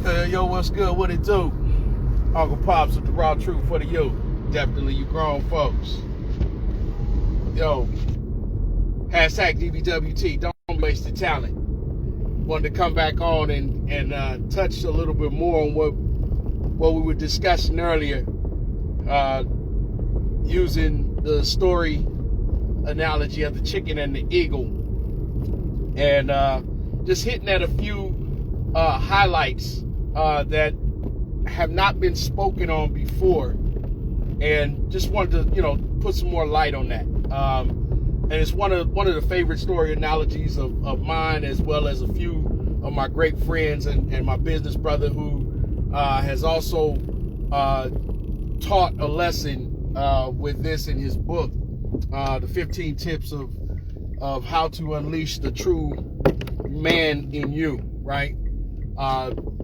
Yo, what's good? What it do? Uncle Pops with the raw truth for the youth. Definitely you grown folks. Yo, hashtag DBWT. Don't waste the talent. Wanted to come back on and touch a little bit more on what we were discussing earlier, using the story analogy of the chicken and the eagle, and just hitting at a few highlights that have not been spoken on before, and just wanted to put some more light on that. And it's one of the favorite story analogies of mine, as well as a few of my great friends and my business brother who has also taught a lesson with this in his book, the 15 tips of how to unleash the true man in you, right?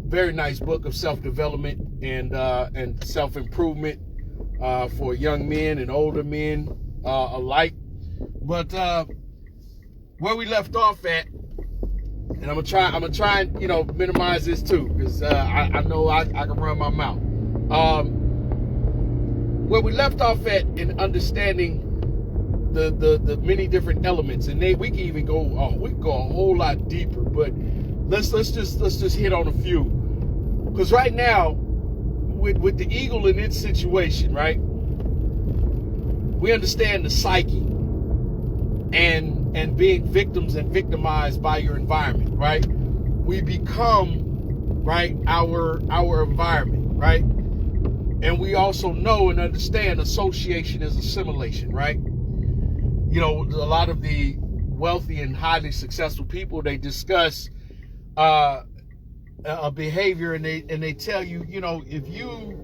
Very nice book of self-development and self-improvement for young men and older men alike. But where we left off at, and I'm gonna try and minimize this too, because I know I can run my mouth. Where we left off at in understanding the many different elements, and we can even go a whole lot deeper, but let's just hit on a few. Because right now, with the eagle in its situation, right, we understand the psyche and being victims and victimized by your environment, right? We become, right, our environment, right? And we also know and understand association is assimilation, right? A lot of the wealthy and highly successful people, they discuss a behavior, and they tell you, if you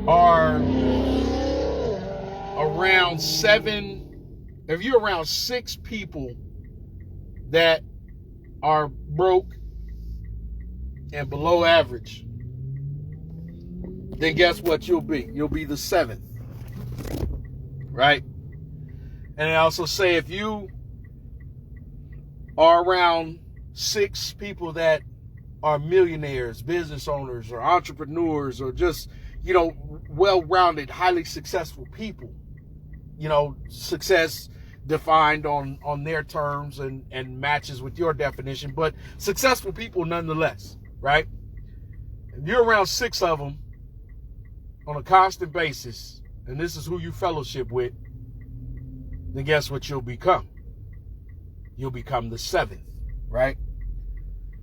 are around six people that are broke and below average, then guess what you'll be? You'll be the seventh, right? And I also say, if you are around six people that are millionaires, business owners, or entrepreneurs, or just, well-rounded, highly successful people, success defined on their terms and matches with your definition, but successful people nonetheless, right? If you're around six of them on a constant basis, and this is who you fellowship with, then guess what you'll become? You'll become the seventh, right?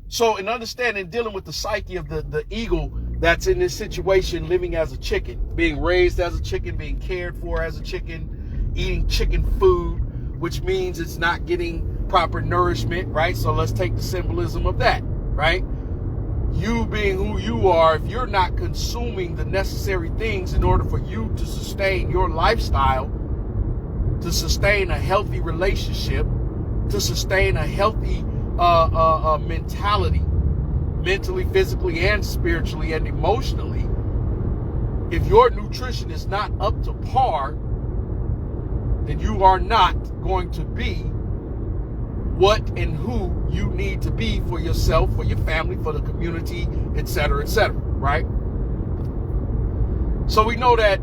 So in understanding, dealing with the psyche of the eagle that's in this situation, living as a chicken, being raised as a chicken, being cared for as a chicken, eating chicken food, which means it's not getting proper nourishment, right? So let's take the symbolism of that, right? You being who you are, if you're not consuming the necessary things in order for you to sustain your lifestyle, to sustain a healthy relationship, to sustain a healthy mentality, mentally, physically, and spiritually, and emotionally, if your nutrition is not up to par, then you are not going to be what and who you need to be for yourself, for your family, for the community, etc., right? So we know that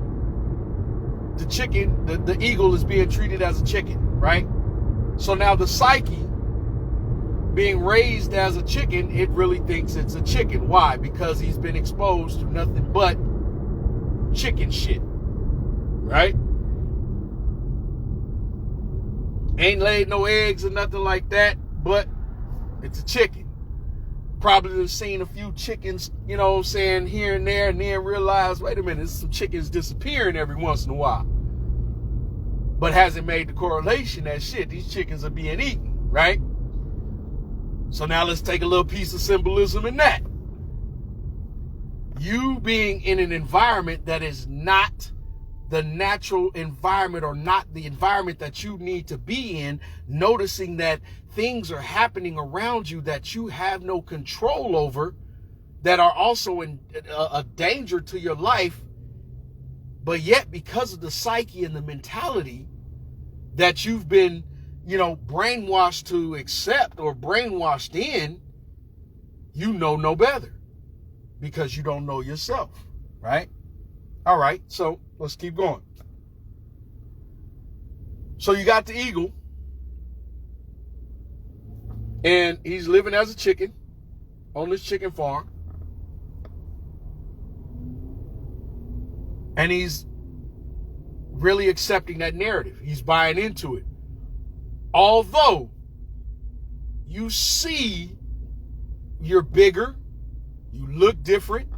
the chicken, the eagle is being treated as a chicken, right? So now the psyche, being raised as a chicken, it really thinks it's a chicken. Why? Because he's been exposed to nothing but chicken shit, right? Ain't laid no eggs or nothing like that, but it's a chicken. Probably have seen a few chickens, here and there, and then realize, wait a minute, there's some chickens disappearing every once in a while. But hasn't made the correlation that shit, these chickens are being eaten, right? So now let's take a little piece of symbolism in that. You being in an environment that is not the natural environment, or not the environment that you need to be in, noticing that things are happening around you that you have no control over, that are also in a danger to your life, but yet because of the psyche and the mentality that you've been, brainwashed to accept or brainwashed in, you know no better because you don't know yourself, right? All right, so let's keep going. So you got the eagle, and he's living as a chicken on this chicken farm. And he's really accepting that narrative. He's buying into it. Although you see you're bigger, you look different,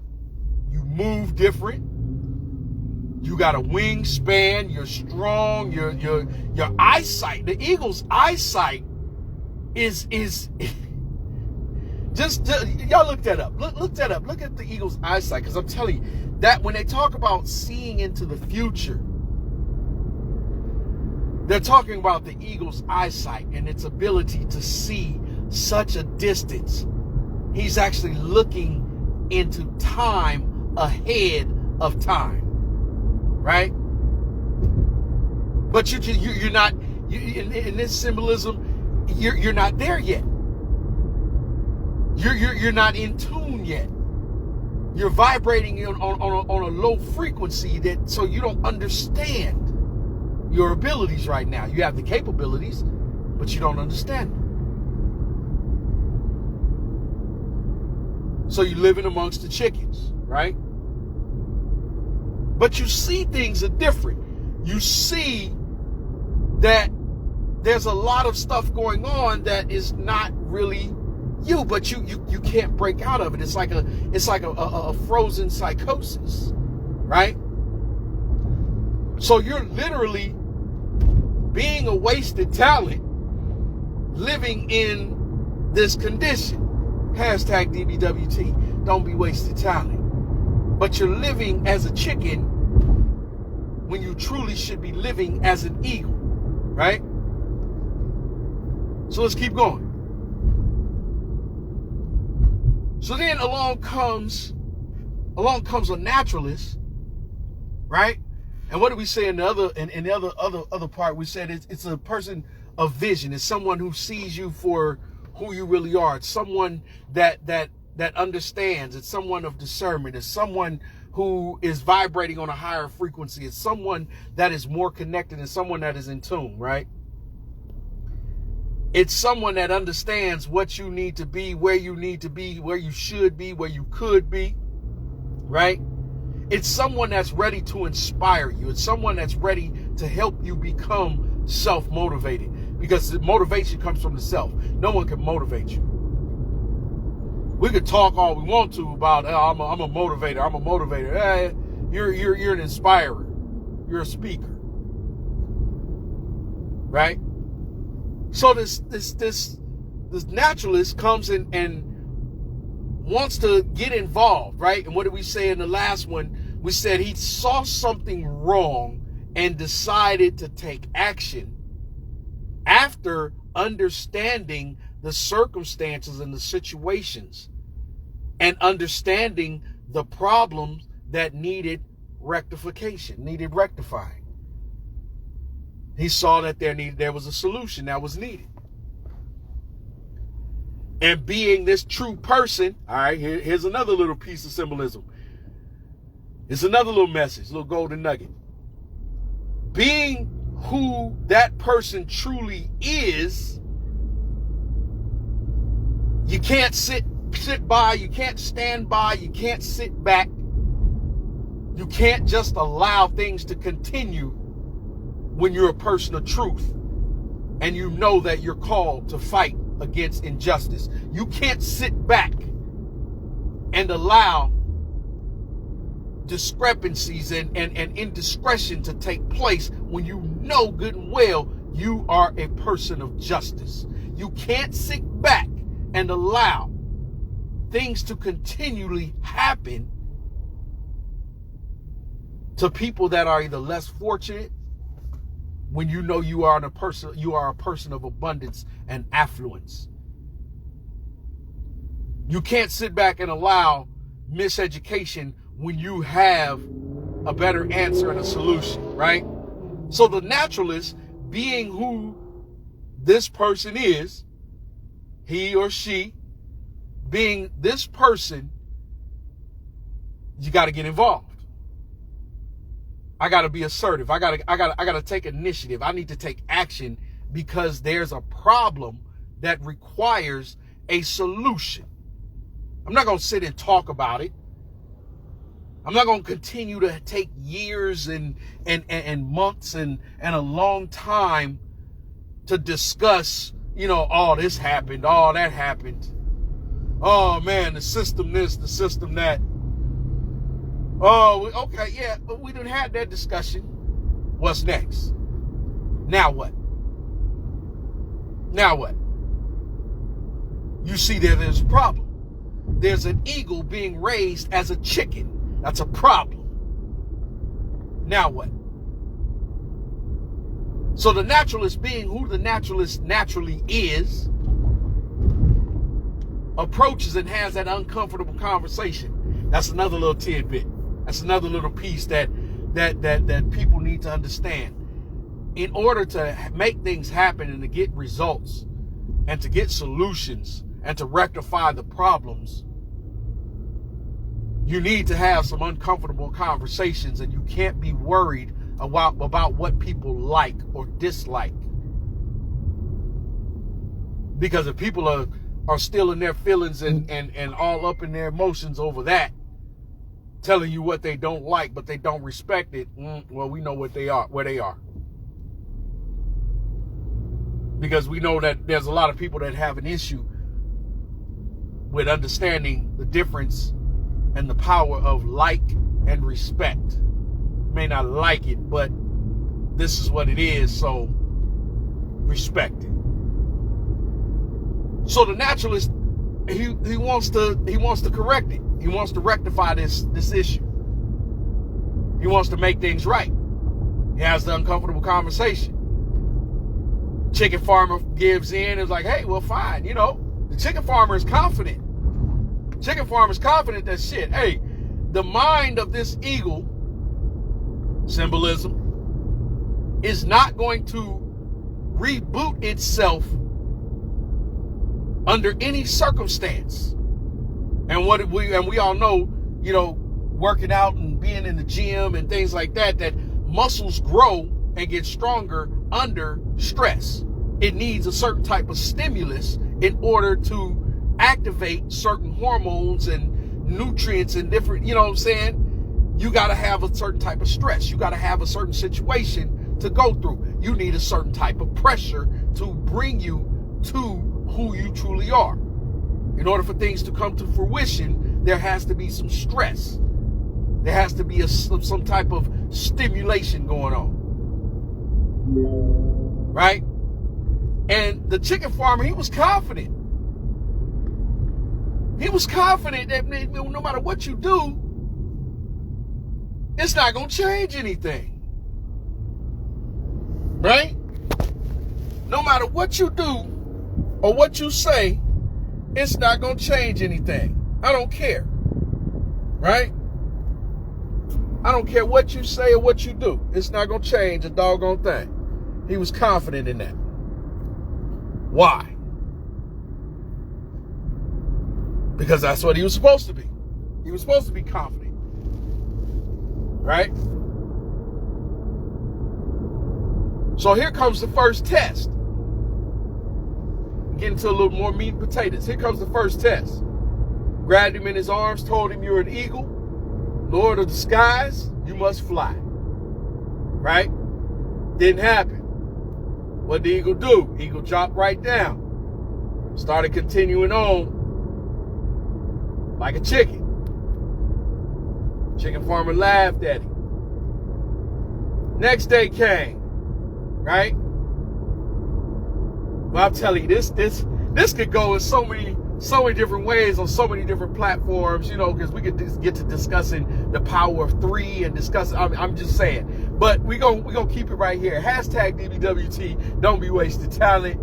you move different, you got a wingspan, you're strong, your eyesight, the eagle's eyesight is just y'all look that up. Look that up. Look at the eagle's eyesight, because I'm telling you that when they talk about seeing into the future, they're talking about the eagle's eyesight and its ability to see such a distance. He's actually looking into time ahead of time, right? But you're not in this symbolism. You're not there yet. You're not in tune yet. You're vibrating on a low frequency so you don't understand your abilities right now. You have the capabilities, but you don't understand them. So you're living amongst the chickens, right? But you see things are different. You see that there's a lot of stuff going on that is not really you, but you can't break out of it. It's like a frozen psychosis, right? So you're literally being a wasted talent, living in this condition. Hashtag DBWT, don't be wasted talent. But you're living as a chicken when you truly should be living as an eagle, right? So let's keep going. So then along comes a naturalist, right? And what did we say in the other part? We said it's a person of vision. It's someone who sees you for who you really are. It's someone that understands. It's someone of discernment. It's someone who is vibrating on a higher frequency. It's someone that is more connected. It's someone that is in tune, right? It's someone that understands what you need to be, where you need to be, where you should be, where you could be, right? It's someone that's ready to inspire you. It's someone that's ready to help you become self-motivated, because motivation comes from the self. No one can motivate you. We could talk all we want to about, I'm a motivator. I'm a motivator. Hey, you're an inspirer. You're a speaker, right? So this naturalist comes in and wants to get involved, right? And what did we say in the last one? We said he saw something wrong and decided to take action after understanding the circumstances and the situations and understanding the problems that needed rectification, needed rectifying. He saw that there was a solution that was needed. And being this true person, all right, here's another little piece of symbolism. It's another little message, little golden nugget. Being who that person truly is, you can't sit by, you can't stand by, you can't sit back. You can't just allow things to continue when you're a person of truth and you know that you're called to fight against injustice. You can't sit back and allow discrepancies and indiscretion to take place when you know good and well you are a person of justice. You can't sit back and allow things to continually happen to people that are either less fortunate, when you know you are a person of abundance and affluence. You can't sit back and allow miseducation when you have a better answer and a solution, right? So the naturalist, being who this person is, he or she, being this person, you got to get involved. I got to be assertive. I got to take initiative. I need to take action because there's a problem that requires a solution. I'm not going to sit and talk about it. I'm not going to continue to take years and months and a long time to discuss, oh, this happened, oh, that happened. Oh, man, the system this, the system that. Oh, okay, yeah, but we didn't have that discussion. What's next? Now what? Now what? You see that there's a problem. There's an eagle being raised as a chicken. That's a problem. Now what? So the naturalist, being who the naturalist naturally is, approaches and has that uncomfortable conversation. That's another little tidbit. That's another little piece that people need to understand. In order to make things happen and to get results and to get solutions and to rectify the problems, you need to have some uncomfortable conversations, and you can't be worried about what people like or dislike. Because if people are still in their feelings and all up in their emotions over that, telling you what they don't like, but they don't respect it, well, we know where they are. Because we know that there's a lot of people that have an issue with understanding the difference and the power of like and respect. You may not like it, but this is what it is, so respect it. So the naturalist, he wants to correct it. He wants to rectify this issue. He wants to make things right. He has the uncomfortable conversation. Chicken farmer gives in. It's like, hey, well, fine. The chicken farmer is confident. Chicken farmer is confident that shit. Hey, the mind of this eagle, symbolism, is not going to reboot itself under any circumstance. And we all know, working out and being in the gym and things like that muscles grow and get stronger under stress. It needs a certain type of stimulus in order to activate certain hormones and nutrients and different, you got to have a certain type of stress. You got to have a certain situation to go through. You need a certain type of pressure to bring you to who you truly are. In order for things to come to fruition, there has to be some stress. There has to be some type of stimulation going on. Right? And the chicken farmer, he was confident. He was confident that no matter what you do, it's not going to change anything. Right? No matter what you do or what you say, it's not going to change anything. I don't care. Right? I don't care what you say or what you do. It's not going to change a doggone thing. He was confident in that. Why? Because that's what he was supposed to be. He was supposed to be confident. Right? So here comes the first test. Get into a little more meat and potatoes. Here comes the first test. Grabbed him in his arms, told him, you're an eagle, Lord of the skies, you must fly. Right? Didn't happen. What did the eagle do? Eagle dropped right down. Started continuing on like a chicken. Chicken farmer laughed at him. Next day came. Right? Well, I'm telling you, this could go in so many different ways on so many different platforms, because we could get to discussing the power of three and discuss. I'm just saying, but we gonna keep it right here. Hashtag DBWT. Don't be wasting talent.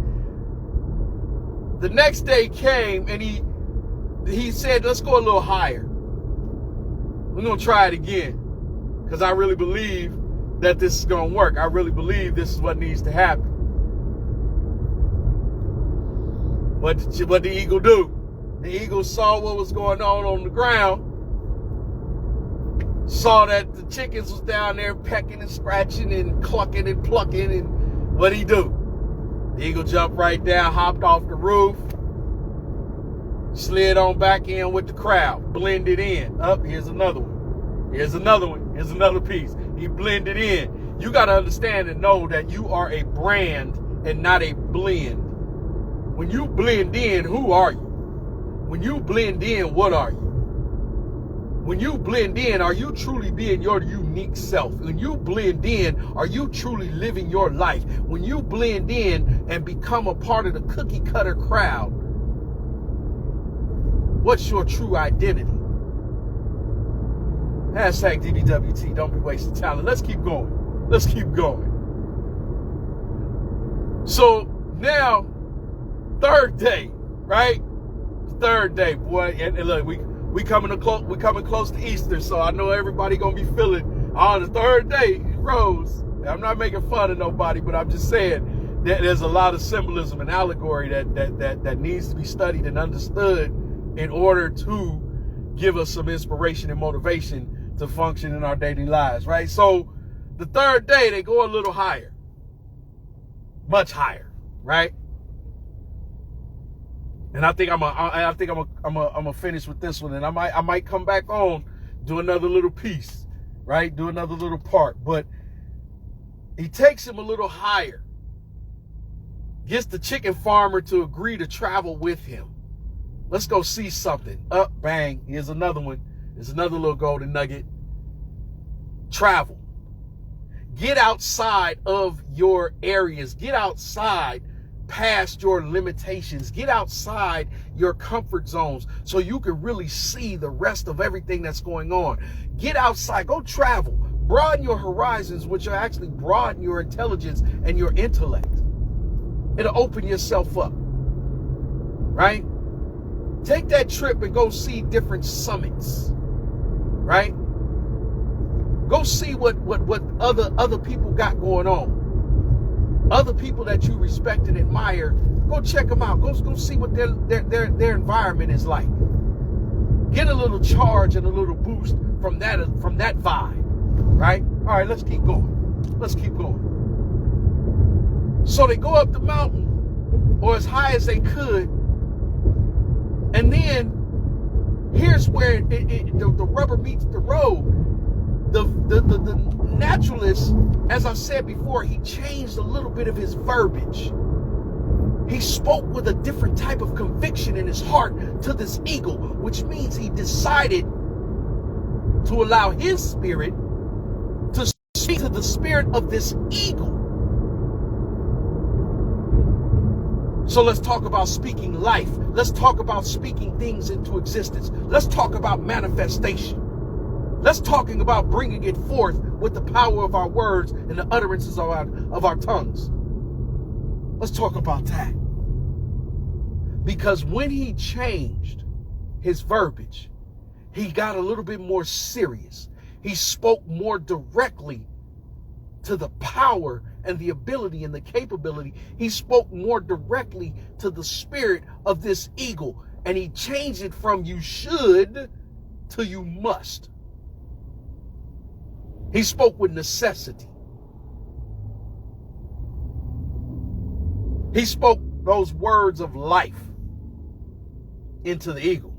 The next day came and he said, let's go a little higher. We're gonna try it again because I really believe that this is gonna work. I really believe this is what needs to happen. What did the eagle do? The eagle saw what was going on the ground, saw that the chickens was down there pecking and scratching and clucking and plucking, and what'd he do? The eagle jumped right down, hopped off the roof, slid on back in with the crowd, blended in. Here's another one. Here's another one. Here's another piece. He blended in. You got to understand and know that you are a brand and not a blend. When you blend in, who are you? When you blend in, what are you? When you blend in, are you truly being your unique self? When you blend in, are you truly living your life? When you blend in and become a part of the cookie cutter crowd, what's your true identity? Hashtag DBWT, don't be wasting talent. Let's keep going. Let's keep going. So now, third day, right? Third day, boy. And look, we coming close to Easter, so I know everybody gonna be feeling the third day it rose. I'm not making fun of nobody, but I'm just saying that there's a lot of symbolism and allegory that needs to be studied and understood in order to give us some inspiration and motivation to function in our daily lives, right? So the third day they go a little higher, much higher, right? And I think I'm gonna finish with this one, and I might come back on, do another little piece, right? Do another little part. But he takes him a little higher, gets the chicken farmer to agree to travel with him. Let's go see something. Bang. Here's another one. Here's another little golden nugget. Travel. Get outside of your areas. Get outside past your limitations. Get outside your comfort zones so you can really see the rest of everything that's going on. Get outside. Go travel. Broaden your horizons, which will actually broaden your intelligence and your intellect. It'll open yourself up. Right? Take that trip and go see different summits. Right? Go see what other people got going on. Other people that you respect and admire, go check them out. Go see what their environment is like. Get a little charge and a little boost from that vibe, right? All right, let's keep going. Let's keep going. So they go up the mountain, or as high as they could, and then here's where the rubber meets the road. The naturalist, as I said before, he changed a little bit of his verbiage. He spoke with a different type of conviction in his heart to this eagle, which means he decided to allow his spirit to speak to the spirit of this eagle. So let's talk about speaking life. Let's talk about speaking things into existence. Let's talk about manifestation. Let's talking about bringing it forth with the power of our words and the utterances of our tongues. Let's talk about that. Because when he changed his verbiage, he got a little bit more serious. He spoke more directly to the power and the ability and the capability. He spoke more directly to the spirit of this eagle. And he changed it from you should to you must. He spoke with necessity. He spoke those words of life into the eagle.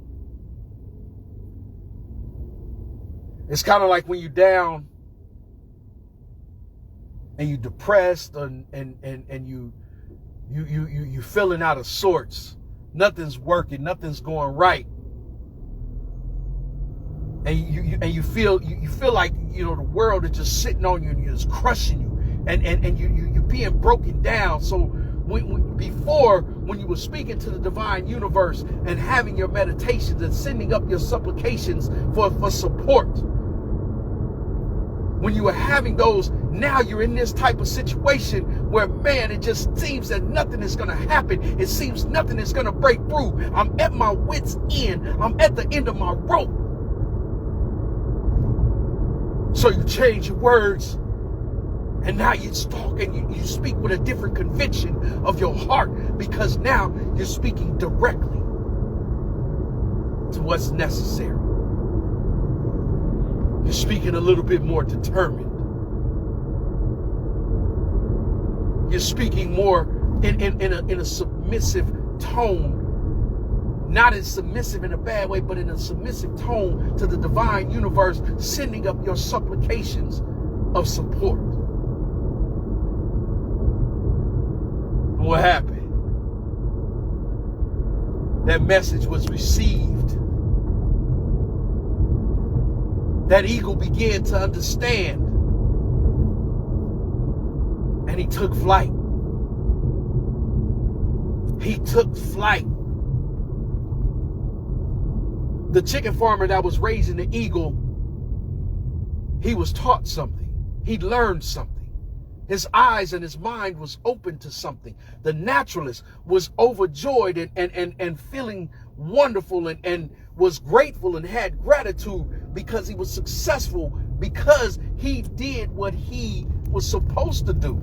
It's kind of like when you're down and you're depressed and you feeling out of sorts. Nothing's working, nothing's going right. And you feel like, you know, the world is just sitting on you and it's crushing you, and you're being broken down. So when you were speaking to the divine universe and having your meditations and sending up your supplications for support, when you were having those, now you're in this type of situation where, man, it just seems that nothing is going to happen. It seems nothing is going to break through. I'm at my wit's end. I'm at the end of my rope. So you change your words, and now you talk and you speak with a different conviction of your heart, because now you're speaking directly. to what's necessary. You're speaking a little bit more determined. You're speaking more in a submissive tone. Not as submissive in a bad way, but in a submissive tone to the divine universe, sending up your supplications of support. And what happened? That message was received. That eagle began to understand. And he took flight. He took flight. The chicken farmer that was raising the eagle, he was taught something. He learned something. His eyes and his mind was open to something. The naturalist was overjoyed and feeling wonderful and was grateful and had gratitude because he was successful, because he did what he was supposed to do,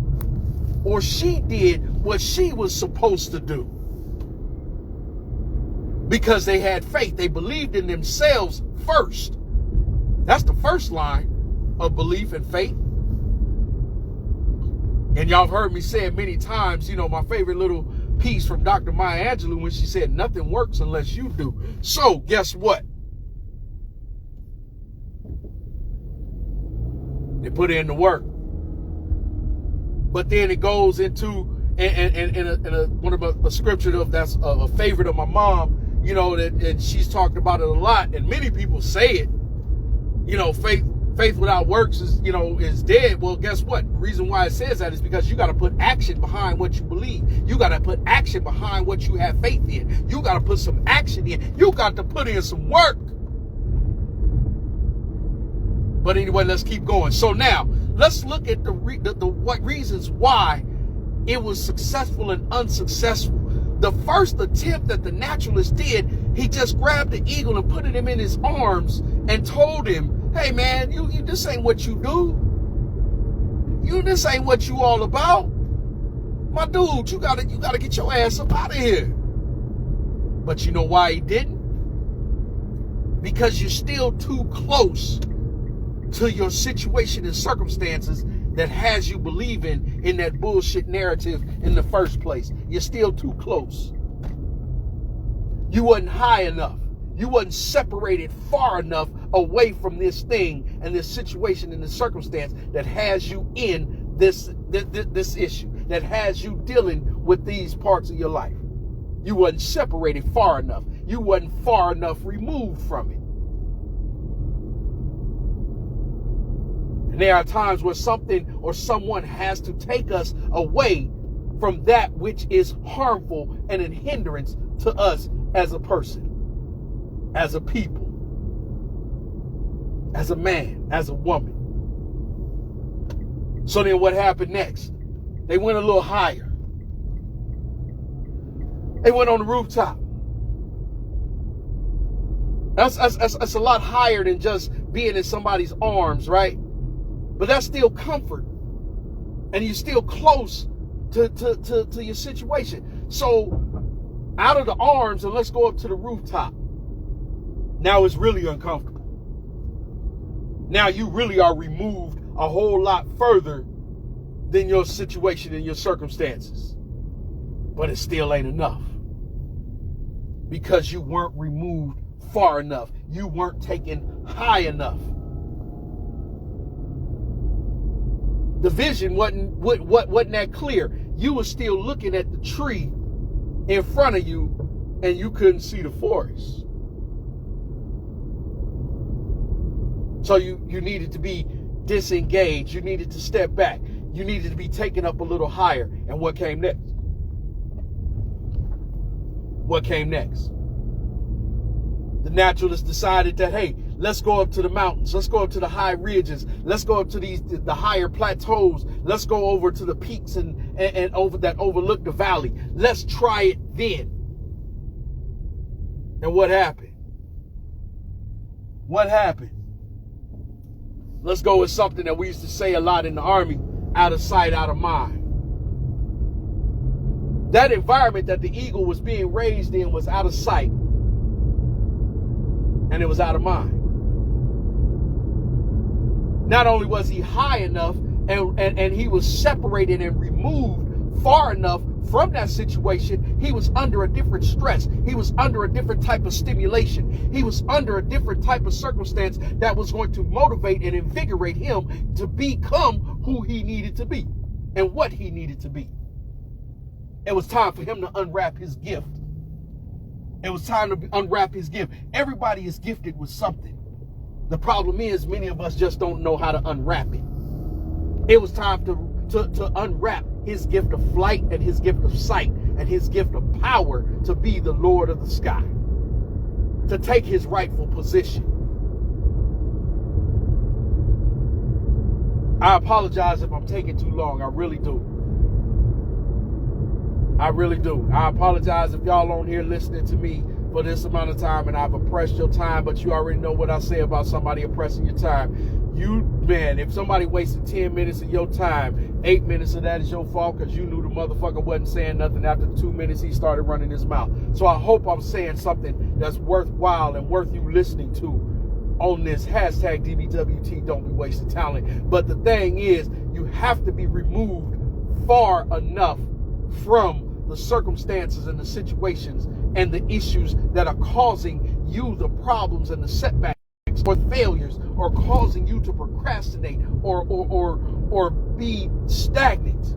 or she did what she was supposed to do. Because they had faith. They believed in themselves first. That's the first line of belief and faith. And y'all have heard me say it many times, you know, my favorite little piece from Dr. Maya Angelou when she said, nothing works unless you do. So guess what? They put in the work. But then it goes into one of a scripture that's a favorite of my mom, you know, and she's talked about it a lot, and many people say it, you know, faith without works is dead. Well, guess what? The reason why it says that is because you got to put action behind what you believe. You got to put action behind what you have faith in. You got to put some action in. You got to put in some work. But anyway, let's keep going. So now let's look at the reasons why it was successful and unsuccessful. The first attempt that the naturalist did, he just grabbed the eagle and put him in his arms and told him, hey man, you this ain't what you do. This ain't what you all about. My dude, you gotta get your ass up out of here. But you know why he didn't? Because you're still too close to your situation and circumstances that has you believing in that bullshit narrative in the first place. You're still too close. You wasn't high enough. You wasn't separated far enough away from this thing and this situation and this circumstance that has you in this issue, that has you dealing with these parts of your life. You wasn't separated far enough. You wasn't far enough removed from it. And there are times where something or someone has to take us away from that which is harmful and a hindrance to us as a person, as a people, as a man, as a woman. So then what happened next? They went a little higher. They went on the rooftop. That's a lot higher than just being in somebody's arms, right? But that's still comfort. And you're still close to your situation. So out of the arms and let's go up to the rooftop. Now it's really uncomfortable. Now you really are removed a whole lot further than your situation and your circumstances. But it still ain't enough. Because you weren't removed far enough. You weren't taken high enough. The vision wasn't that clear. You were still looking at the tree in front of you and you couldn't see the forest. So you needed to be disengaged. You needed to step back. You needed to be taken up a little higher. And what came next? What came next? The naturalist decided that, hey, let's go up to the mountains. Let's go up to the high ridges. Let's go up to the higher plateaus. Let's go over to the peaks and over that overlook the valley. Let's try it then. And what happened? What happened? Let's go with something that we used to say a lot in the Army: out of sight, out of mind. That environment that the eagle was being raised in was out of sight. and it was out of mind. Not only was he high enough and he was separated and removed far enough from that situation, he was under a different stress. He was under a different type of stimulation. He was under a different type of circumstance that was going to motivate and invigorate him to become who he needed to be and what he needed to be. It was time for him to unwrap his gift. It was time to unwrap his gift. Everybody is gifted with something. The problem is many of us just don't know how to unwrap it. It was time to unwrap his gift of flight and his gift of sight and his gift of power to be the Lord of the sky, to take his rightful position. I apologize if I'm taking too long. I really do. I really do. I apologize if y'all on here listening to me for this amount of time and I've oppressed your time, but you already know what I say about somebody oppressing your time. Man, if somebody wasted 10 minutes of your time, 8 minutes of that is your fault because you knew the motherfucker wasn't saying nothing after 2 minutes he started running his mouth. So I hope I'm saying something that's worthwhile and worth you listening to on this hashtag DBWT, don't be wasting talent. But the thing is, you have to be removed far enough from the circumstances and the situations and the issues that are causing you the problems and the setbacks or failures, or causing you to procrastinate or be stagnant.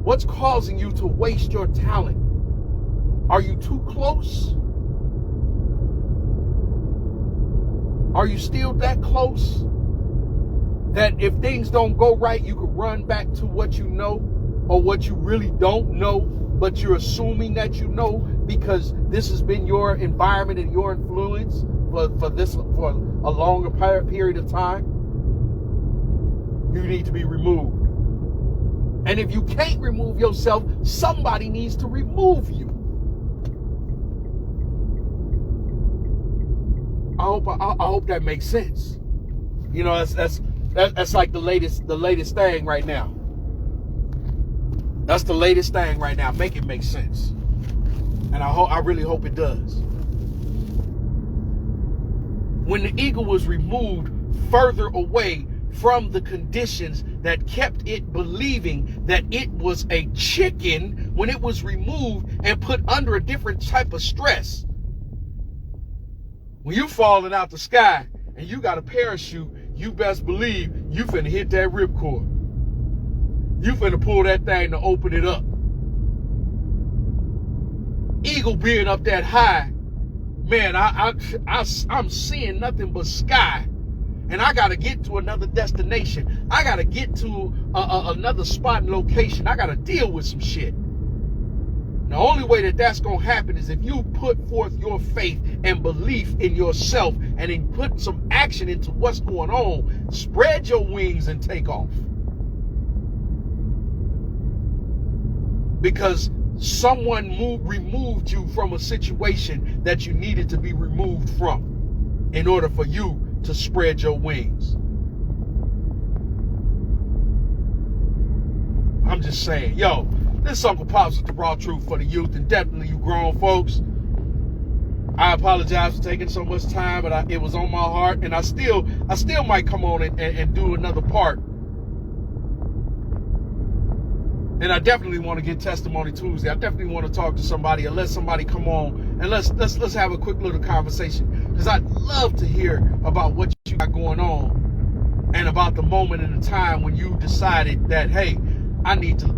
What's causing you to waste your talent? Are you too close? Are you still that close that if things don't go right, you can run back to what you know or what you really don't know, but you're assuming that you know because this has been your environment and your influence for a longer period of time? You need to be removed. And if you can't remove yourself, somebody needs to remove you. I hope that makes sense. You know, that's like the latest thing right now. That's the latest thing right now. Make it make sense. And I really hope it does. When the eagle was removed further away from the conditions that kept it believing that it was a chicken, when it was removed and put under a different type of stress. When you falling out the sky and you got a parachute, you best believe you finna hit that ripcord. You finna pull that thing to open it up. Eagle being up that high, man, I'm seeing nothing but sky. And I got to get to another destination. I got to get to another spot and location. I got to deal with some shit. The only way that that's going to happen is if you put forth your faith and belief in yourself and then put some action into what's going on. Spread your wings and take off. Because someone removed you from a situation that you needed to be removed from in order for you to spread your wings. I'm just saying, yo, this Uncle Pops is the raw truth for the youth and definitely you grown folks. I apologize for taking so much time, but it was on my heart, and I still might come on and do another part. And I definitely want to get Testimony Tuesday. I definitely want to talk to somebody and let somebody come on and let's have a quick little conversation. Because I'd love to hear about what you got going on and about the moment in the time when you decided that, hey, I need to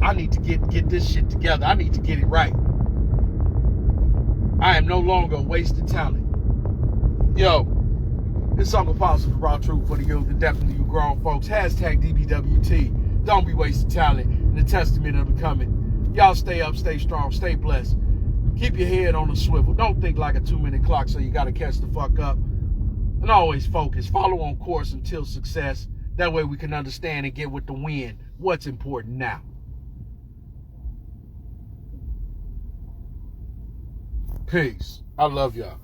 get this shit together. I need to get it right. I am no longer a wasted talent. Yo, this Uncle Pops is the raw truth for the youth and definitely you grown folks. Hashtag DBWT. Don't be wasted talent. The testament of becoming. Y'all stay up, stay strong, stay blessed. Keep your head on the swivel. Don't think like a 2-minute clock so you got to catch the fuck up. And always focus. Follow on course until success. That way we can understand and get with the wind what's important now. Peace. I love y'all.